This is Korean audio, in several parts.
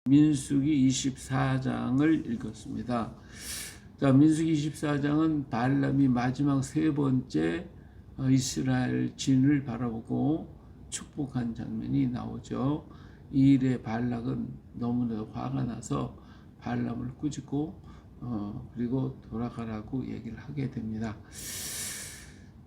민수기 24장을 읽었습니다. 자, 민수기 24장은 발람이 마지막 세 번째 이스라엘 진을 바라보고 축복한 장면이 나오죠. 이 일에 발락은 너무나 화가 나서 발람을 꾸짖고 그리고 돌아가라고 얘기를 하게 됩니다.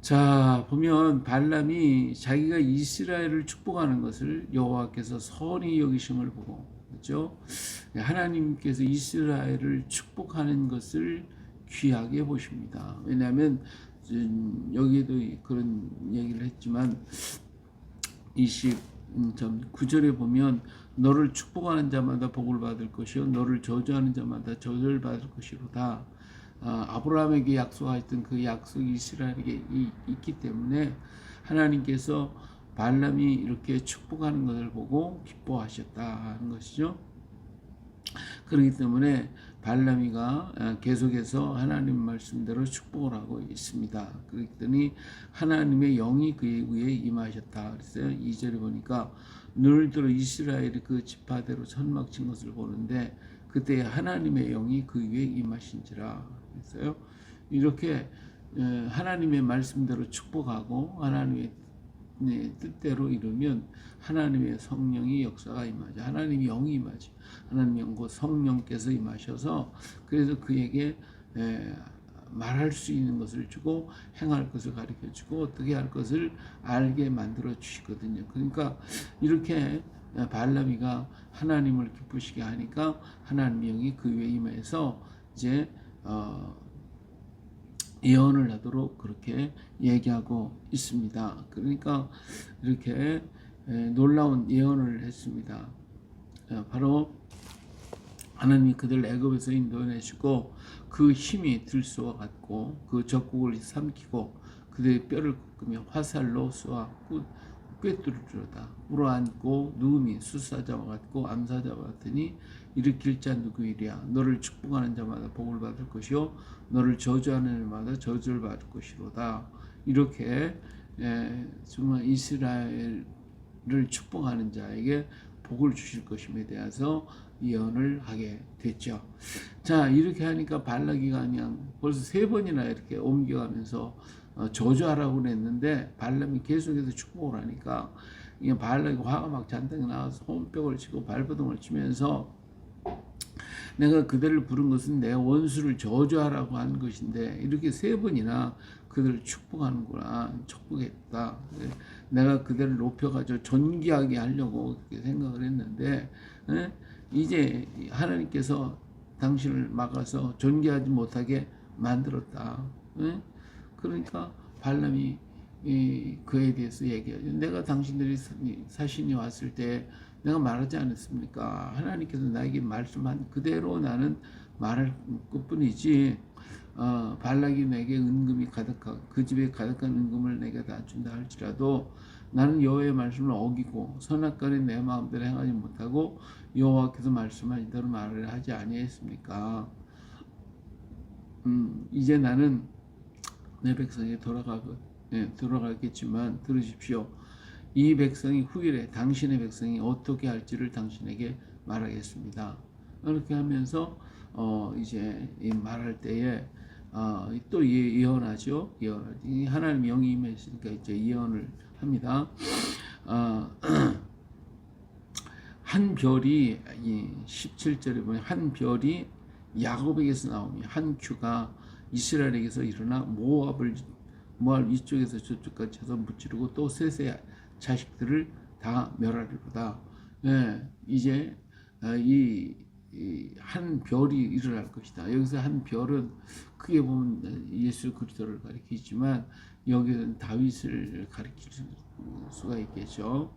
자, 보면 발람이 자기가 이스라엘을 축복하는 것을 여호와께서 선히 여기심을 보고, 그렇죠? 하나님께서 이스라엘을 축복하는 것을 귀하게 보십니다. 왜냐하면 여기에도 그런 얘기를 했지만 29절에 보면 너를 축복하는 자마다 복을 받을 것이요 너를 저주하는 자마다 저주를 받을 것이로다. 아브라함에게 약속하셨던 그 약속이 이스라엘에게 있기 때문에 하나님께서 발람이 이렇게 축복하는 것을 보고 기뻐하셨다 하는 것이죠. 그렇기 때문에 발람이가 계속해서 하나님 말씀대로 축복을 하고 있습니다. 그랬더니 하나님의 영이 그의 위에 임하셨다 그랬어요. 2절에 보니까 눈을 들어 이스라엘이 그 지파대로 천막 친 것을 보는데 그때 하나님의 영이 그 위에 임하신지라 그랬어요. 이렇게 하나님의 말씀대로 축복하고 하나님의 뜻대로 이루면 하나님의 성령이 역사가 임하죠. 하나님의 영이 임하죠. 하나님의 영, 성령께서 임하셔서 그래서 그에게 말할 수 있는 것을 주고 행할 것을 가르쳐 주고 어떻게 할 것을 알게 만들어 주시거든요. 그러니까 이렇게 발람이가 하나님을 기쁘시게 하니까 하나님의 영이 그 위에 임해서 이제 예언을 하도록 그렇게 얘기하고 있습니다. 그러니까 이렇게 놀라운 예언을 했습니다. 바로 하나님이 그들 애굽에서 인도해내시고 그 힘이 들소와 같고 그 적국을 삼키고 그들의 뼈를 꺾으며 화살로 쏘아 꿰뚫으리로다. 울어앉고 누움이 수사자와 같고 암사자와 같으니 일으킬 자 누구이랴. 너를 축복하는 자마다 복을 받을 것이요 너를 저주하는 자마다 저주를 받을 것이로다. 이렇게 정말 이스라엘을 축복하는 자에게 복을 주실 것임에 대해서 예언을 하게 됐죠. 자, 이렇게 하니까 발락이가 그냥 벌써 세 번이나 이렇게 옮겨가면서 저주하라고 그랬는데 발람이 계속해서 축복을 하니까 발락이 화가 막 잔뜩 나와서 손뼉을 치고 발버둥을 치면서 내가 그들을 부른 것은 내 원수를 저주하라고 한 것인데 이렇게 세 번이나 그들을 축복하는구나, 축복했다. 내가 그들을 높여가지고 존귀하게 하려고 그렇게 생각을 했는데 이제 하나님께서 당신을 막아서 존귀하지 못하게 만들었다. 그러니까 발람이 그에 대해서 얘기하죠. 내가 당신들이 사신이 왔을 때 내가 말하지 않았습니까? 하나님께서 나에게 말씀한 그대로 나는 말할 것뿐이지 발락이 내게 은금이 가득하고 그 집에 가득한 은금을 내게 다 준다 할지라도 나는 여호와의 말씀을 어기고 선악간에 내 마음대로 행하지 못하고 여호와께서 말씀하신 대로 말을 하지 아니했습니까? 이제 나는 내 백성에 돌아가겠지만 들으십시오. 이 백성이 후일에 당신의 백성이 어떻게 할지를 당신에게 말하겠습니다. 이렇게 하면서 이제 말할 때에 또 예언하죠. 예언하지. 하나님 영이 임했으니까 이제 예언을 합니다. 한 별이 17절에 보면 한 별이 야곱에게서 나오며 한 큐가 이스라엘에게서 일어나 모압 이쪽에서 저쪽까지 해서 무찌르고 또 셋의 자식들을 다 멸하리로다. 이제 이 한 별이 일어날 것이다. 여기서 한 별은 크게 보면 예수 그리스도를 가리키지만 여기는 다윗을 가리킬 수가 있겠죠.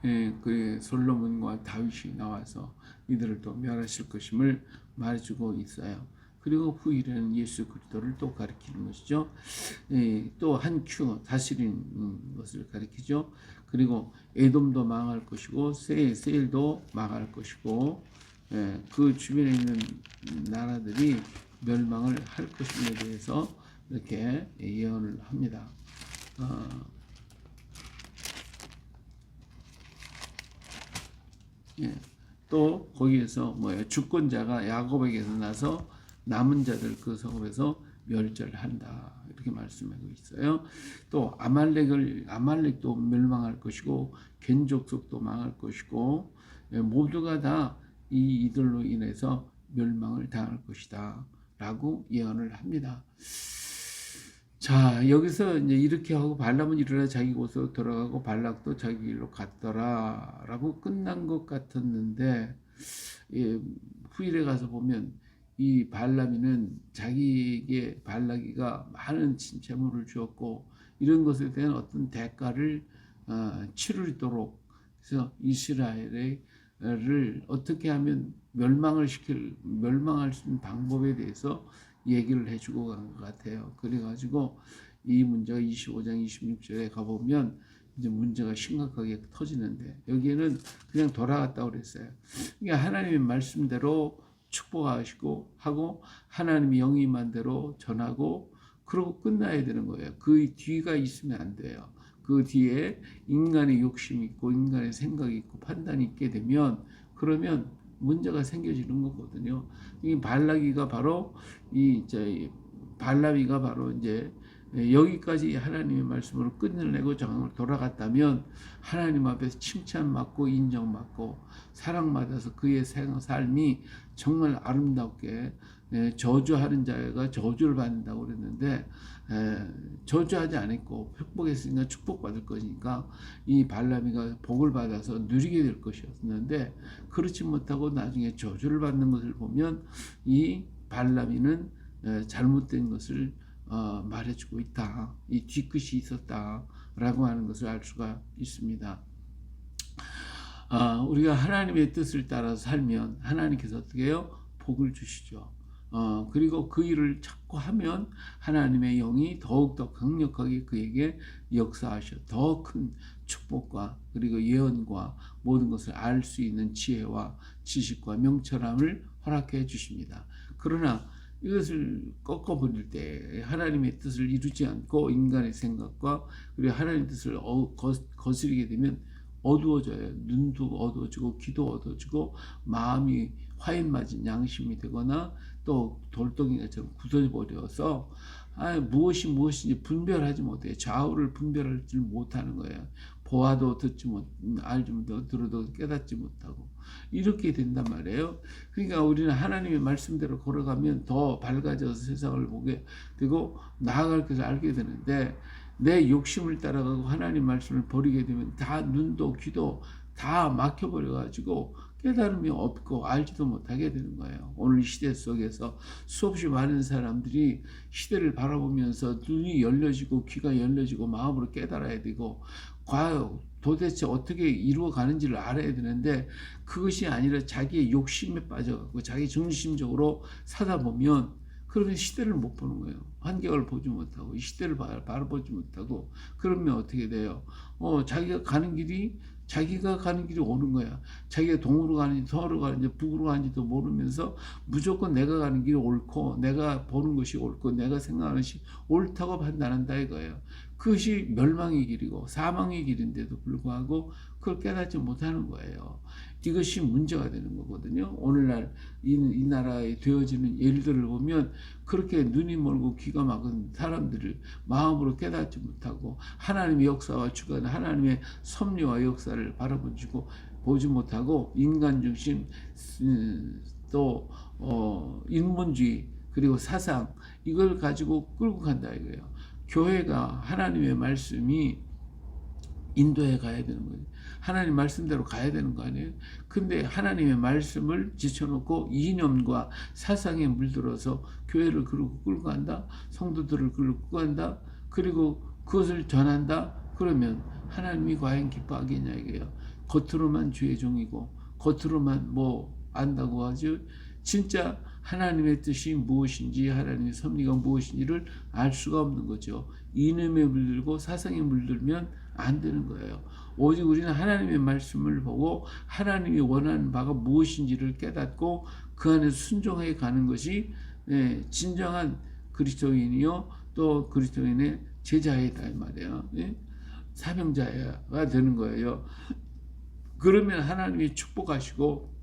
그 솔로몬과 다윗이 나와서 이들을 또 멸하실 것임을 말해주고 있어요. 그리고 후일에는 예수 그리스도를 또 가리키는 것이죠. 또 한 큐 다스리는 것을 가리키죠. 그리고 에돔도 망할 것이고 세일도 망할 것이고 그 주변에 있는 나라들이 멸망을 할 것임에 대해서 이렇게 예언을 합니다. 또 거기에서 뭐예요? 주권자가 야곱에게서 나서 남은 자들 그 성읍에서 멸절한다. 이렇게 말씀하고 있어요. 또 아말렉도 멸망할 것이고 겐족속도 망할 것이고 모두가 다 이들로 인해서 멸망을 당할 것이다. 라고 예언을 합니다. 자, 여기서 이제 이렇게 하고 발람은 일어나 자기 곳으로 돌아가고 발락도 자기 길로 갔더라 라고 끝난 것 같았는데, 후일에 가서 보면 이 발람이는 자기에게 발락이가 많은 재물을 주었고 이런 것에 대한 어떤 대가를 치르도록, 그래서 이스라엘을 어떻게 하면 멸망할 수 있는 방법에 대해서 얘기를 해주고 간 것 같아요. 그래가지고 이 문제가 25장 26절에 가보면 이제 문제가 심각하게 터지는데, 여기에는 그냥 돌아갔다고 그랬어요. 그러니까 하나님의 말씀대로 축복하시고 하고 하나님이 영임한 대로 전하고 그러고 끝나야 되는 거예요. 그 뒤가 있으면 안 돼요. 그 뒤에 인간의 욕심이 있고 인간의 생각이 있고 판단이 있게 되면 그러면 문제가 생겨지는 거거든요. 이 발람이가 바로 이제 여기까지 하나님의 말씀으로 끝내고 정을 돌아갔다면 하나님 앞에서 칭찬받고 인정받고 사랑받아서 그의 삶이 정말 아름답게, 저주하는 자가 저주를 받는다고 그랬는데 저주하지 않았고 축복했으니까 축복받을 것이니까 이 발람이가 복을 받아서 누리게 될 것이었는데, 그렇지 못하고 나중에 저주를 받는 것을 보면 이 발람이는 잘못된 것을 말해주고 있다. 이 뒤끝이 있었다라고 하는 것을 알 수가 있습니다. 우리가 하나님의 뜻을 따라서 살면 하나님께서 어떻게 해요? 복을 주시죠. 그리고 그 일을 자꾸 하면 하나님의 영이 더욱더 강력하게 그에게 역사하셔 더 큰 축복과 그리고 예언과 모든 것을 알 수 있는 지혜와 지식과 명철함을 허락해 주십니다. 그러나 이것을 꺾어버릴 때 하나님의 뜻을 이루지 않고 인간의 생각과 그리고 하나님의 뜻을 거스르게 되면 어두워져요. 눈도 어두워지고 귀도 어두워지고 마음이 화인 맞은 양심이 되거나 또 돌덩이처럼 굳어버려서 무엇인지 분별하지 못해요. 좌우를 분별하지 못하는 거예요. 보아도 알지 못하고 들어도 깨닫지 못하고 이렇게 된단 말이에요. 그러니까 우리는 하나님의 말씀대로 걸어가면 더 밝아져서 세상을 보게 되고 나아갈 것을 알게 되는데, 내 욕심을 따라가고 하나님 말씀을 버리게 되면 다 눈도 귀도 다 막혀버려가지고 깨달음이 없고 알지도 못하게 되는 거예요. 오늘 시대 속에서 수없이 많은 사람들이 시대를 바라보면서 눈이 열려지고 귀가 열려지고 마음으로 깨달아야 되고 도대체 어떻게 이루어가는지를 알아야 되는데, 그것이 아니라 자기의 욕심에 빠져가고 자기 중심적으로 사다 보면 그러면 시대를 못 보는 거예요. 환경을 보지 못하고 이 시대를 바라보지 못하고 그러면 어떻게 돼요? 자기가 가는 길이 오는 거야. 자기가 동으로 가는지 서로 가는지 북으로 가는지도 모르면서 무조건 내가 가는 길이 옳고 내가 보는 것이 옳고 내가 생각하는 것이 옳다고 판단한다 이거예요. 그것이 멸망의 길이고 사망의 길인데도 불구하고 그걸 깨닫지 못하는 거예요. 이것이 문제가 되는 거거든요. 오늘날 이 나라에 되어지는 일들을 보면 그렇게 눈이 멀고 귀가 막은 사람들을 마음으로 깨닫지 못하고 하나님의 역사와 주관, 하나님의 섭리와 역사를 보지 못하고 인간 중심, 또 인본주의 그리고 사상 이걸 가지고 끌고 간다 이거예요. 교회가 하나님의 말씀이 인도해 가야 되는 거예요. 하나님 말씀대로 가야 되는 거 아니에요? 근데 하나님의 말씀을 지쳐놓고 이념과 사상에 물들어서 교회를 끌고 간다, 성도들을 끌고 간다, 그리고 그것을 전한다. 그러면 하나님이 과연 기뻐하겠냐 이게요. 겉으로만 주의 종이고 겉으로만 뭐 안다고 하죠. 진짜 하나님의 뜻이 무엇인지 하나님의 섭리가 무엇인지를 알 수가 없는 거죠. 이념에 물들고 사상에 물들면 안 되는 거예요. 오직 우리는 하나님의 말씀을 보고 하나님이 원하는 바가 무엇인지를 깨닫고 그 안에 순종해 가는 것이 진정한 그리스도인이요 또 그리스도인의 제자이다 이 말이에요. 사명자가 되는 거예요. 그러면 하나님이 축복하시고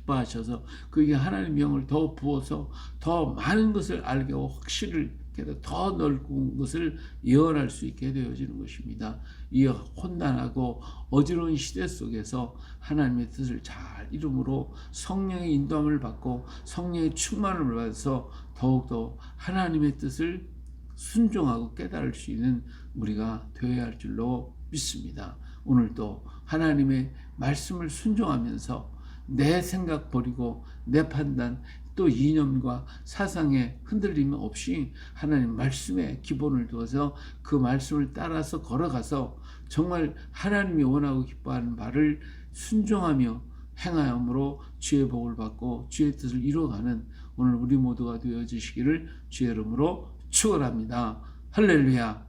기뻐하셔서 그에게 하나님의 영을 더 부어서 더 많은 것을 알게 하고 확신을 더 넓은 것을 예언할 수 있게 되어지는 것입니다. 이 혼란하고 어지러운 시대 속에서 하나님의 뜻을 잘 이름으로 성령의 인도함을 받고 성령의 충만을 받아서 더욱더 하나님의 뜻을 순종하고 깨달을 수 있는 우리가 되어야 할 줄로 믿습니다. 오늘도 하나님의 말씀을 순종하면서 내 생각 버리고 내 판단 또 이념과 사상의 흔들림 없이 하나님 말씀에 기본을 두어서 그 말씀을 따라서 걸어가서 정말 하나님이 원하고 기뻐하는 바를 순종하며 행하므로 주의 복을 받고 주의 뜻을 이루어가는 오늘 우리 모두가 되어지시기를 주의 이름으로 축원합니다. 할렐루야.